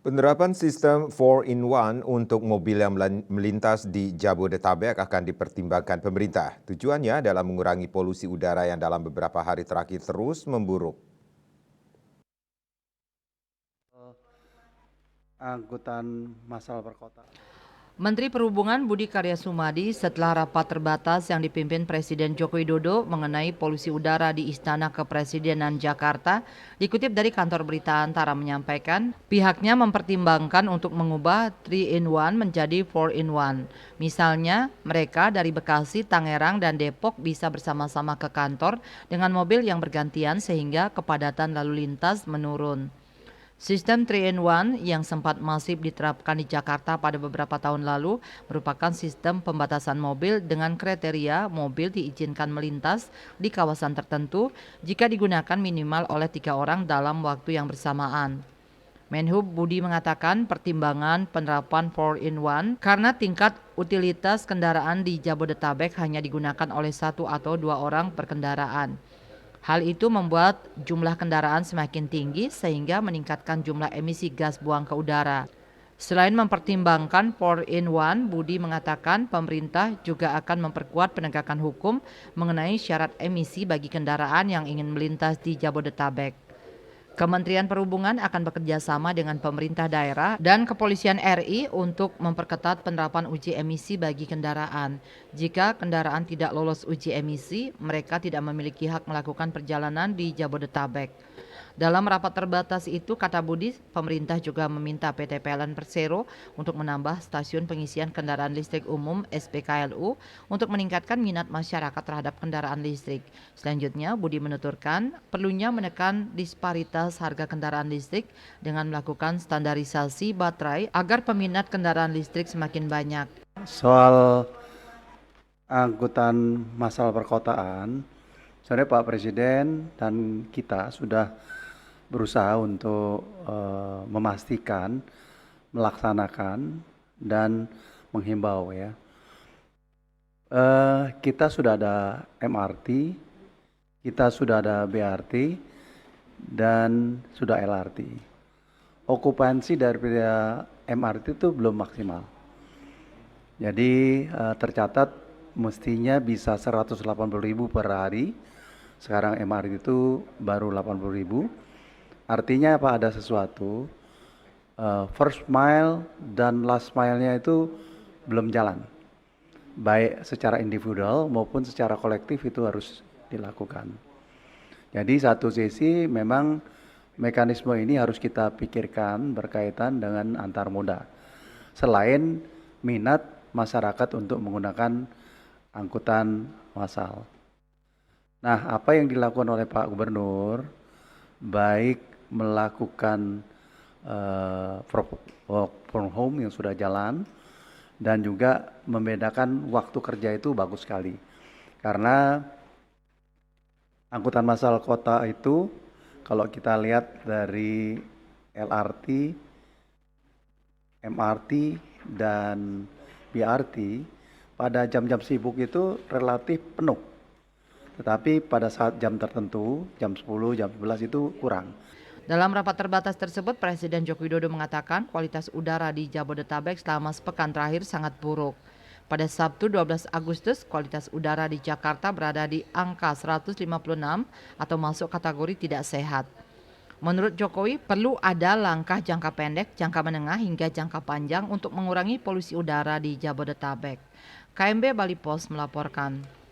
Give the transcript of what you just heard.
Penerapan sistem 4-in-1 untuk mobil yang melintas di Jabodetabek akan dipertimbangkan pemerintah. Tujuannya adalah mengurangi polusi udara yang dalam beberapa hari terakhir terus memburuk. Angkutan massal perkotaan. Menteri Perhubungan Budi Karya Sumadi setelah rapat terbatas yang dipimpin Presiden Joko Widodo mengenai polusi udara di Istana Kepresidenan Jakarta, dikutip dari kantor berita Antara menyampaikan, pihaknya mempertimbangkan untuk mengubah 3-in-1 menjadi 4-in-1. Misalnya, mereka dari Bekasi, Tangerang, dan Depok bisa bersama-sama ke kantor dengan mobil yang bergantian sehingga kepadatan lalu lintas menurun. Sistem 3-in-1 yang sempat masif diterapkan di Jakarta pada beberapa tahun lalu merupakan sistem pembatasan mobil dengan kriteria mobil diizinkan melintas di kawasan tertentu jika digunakan minimal oleh 3 orang dalam waktu yang bersamaan. Menhub Budi mengatakan pertimbangan penerapan 4-in-1 karena tingkat utilitas kendaraan di Jabodetabek hanya digunakan oleh 1 atau 2 orang per kendaraan. Hal itu membuat jumlah kendaraan semakin tinggi sehingga meningkatkan jumlah emisi gas buang ke udara. Selain mempertimbangkan 4-in-1, Budi mengatakan pemerintah juga akan memperkuat penegakan hukum mengenai syarat emisi bagi kendaraan yang ingin melintas di Jabodetabek. Kementerian Perhubungan akan bekerja sama dengan pemerintah daerah dan Kepolisian RI untuk memperketat penerapan uji emisi bagi kendaraan. Jika kendaraan tidak lolos uji emisi, mereka tidak memiliki hak melakukan perjalanan di Jabodetabek. Dalam rapat terbatas itu, kata Budi, pemerintah juga meminta PT PLN Persero untuk menambah stasiun pengisian kendaraan listrik umum (SPKLU) untuk meningkatkan minat masyarakat terhadap kendaraan listrik. Selanjutnya, Budi menuturkan perlunya menekan disparitas harga kendaraan listrik dengan melakukan standarisasi baterai agar peminat kendaraan listrik semakin banyak. Soal angkutan massal perkotaan, sebenarnya Pak Presiden dan kita sudah berusaha untuk memastikan, melaksanakan, dan menghimbau ya. Kita sudah ada MRT, kita sudah ada BRT, dan sudah LRT. Okupansi dari MRT itu belum maksimal. Jadi tercatat mestinya bisa 180.000 per hari. Sekarang MRT itu baru 80.000. Artinya apa, ada sesuatu. First mile dan last mile-nya itu belum jalan. Baik secara individual maupun secara kolektif itu harus dilakukan. Jadi satu sisi memang mekanisme ini harus kita pikirkan berkaitan dengan antar moda. Selain minat masyarakat untuk menggunakan angkutan massal. Nah, apa yang dilakukan oleh Pak Gubernur, baik melakukan work from home yang sudah jalan, dan juga membedakan waktu kerja itu bagus sekali. Karena angkutan massal kota itu, kalau kita lihat dari LRT, MRT, dan BRT, pada jam-jam sibuk itu relatif penuh. Tetapi pada saat jam tertentu, jam 10, jam 11 itu kurang. Dalam rapat terbatas tersebut, Presiden Joko Widodo mengatakan kualitas udara di Jabodetabek selama sepekan terakhir sangat buruk. Pada Sabtu 12 Agustus, kualitas udara di Jakarta berada di angka 156 atau masuk kategori tidak sehat. Menurut Jokowi, perlu ada langkah jangka pendek, jangka menengah, hingga jangka panjang untuk mengurangi polusi udara di Jabodetabek. KMB Bali Pos melaporkan.